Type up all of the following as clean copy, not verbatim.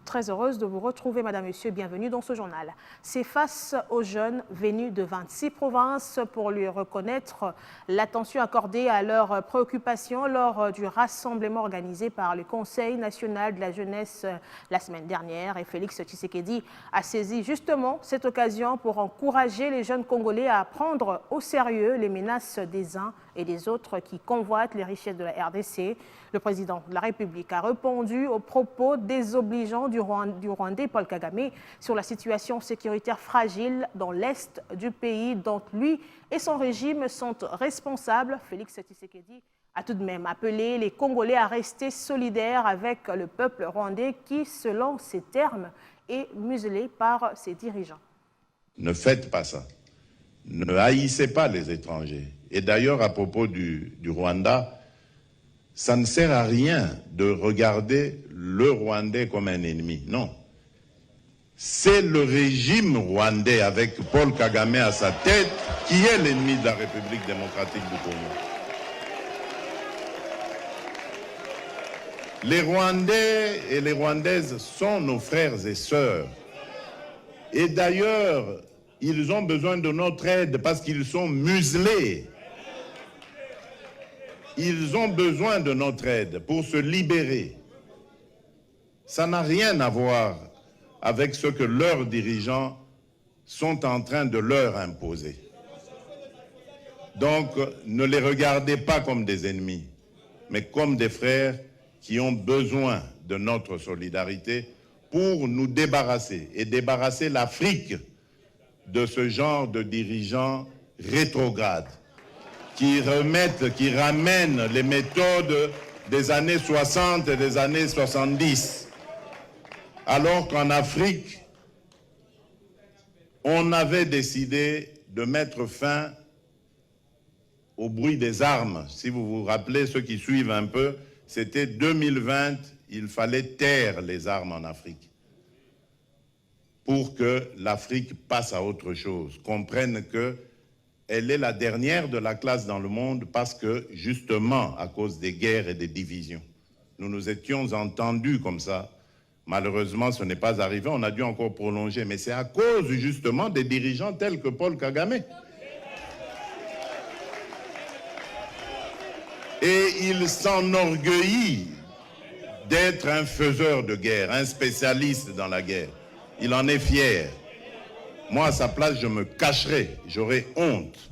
Très heureuse de vous retrouver, Madame, Monsieur. Bienvenue dans ce journal. C'est face aux jeunes venus de 26 provinces pour lui reconnaître l'attention accordée à leurs préoccupations lors du rassemblement organisé par le Conseil national de la jeunesse la semaine dernière. Et Félix Tshisekedi a saisi justement cette occasion pour encourager les jeunes Congolais à prendre au sérieux les menaces des uns et des autres qui convoitent les richesses de la RDC. Le président de la République a répondu aux propos désobligeants du Rwandais Paul Kagame sur la situation sécuritaire fragile dans l'est du pays dont lui et son régime sont responsables. Félix Tshisekedi a tout de même appelé les Congolais à rester solidaires avec le peuple rwandais qui, selon ses termes, est muselé par ses dirigeants. Ne faites pas ça. Ne haïssez pas les étrangers. Et d'ailleurs, à propos du Rwanda, ça ne sert à rien de regarder le Rwandais comme un ennemi. Non. C'est le régime rwandais avec Paul Kagame à sa tête qui est l'ennemi de la République démocratique du Congo. Les Rwandais et les Rwandaises sont nos frères et sœurs. Et d'ailleurs, ils ont besoin de notre aide parce qu'ils sont muselés. Ils ont besoin de notre aide pour se libérer. Ça n'a rien à voir avec ce que leurs dirigeants sont en train de leur imposer. Donc, ne les regardez pas comme des ennemis, mais comme des frères qui ont besoin de notre solidarité pour nous débarrasser et débarrasser l'Afrique de ce genre de dirigeants rétrogrades qui ramènent les méthodes des années 60 et des années 70. Alors qu'en Afrique, on avait décidé de mettre fin au bruit des armes. Si vous vous rappelez, ceux qui suivent un peu, c'était 2020, il fallait taire les armes en Afrique pour que l'Afrique passe à autre chose, comprenne qu'elle est la dernière de la classe dans le monde parce que, justement, à cause des guerres et des divisions, nous nous étions entendus comme ça. Malheureusement, ce n'est pas arrivé, on a dû encore prolonger, mais c'est à cause, justement, des dirigeants tels que Paul Kagame. Et il s'enorgueillit d'être un faiseur de guerre, un spécialiste dans la guerre. Il en est fier. Moi, à sa place, je me cacherais, j'aurais honte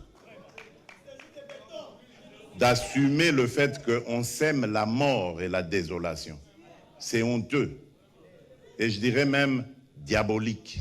d'assumer le fait qu'on sème la mort et la désolation. C'est honteux. Et je dirais même diabolique.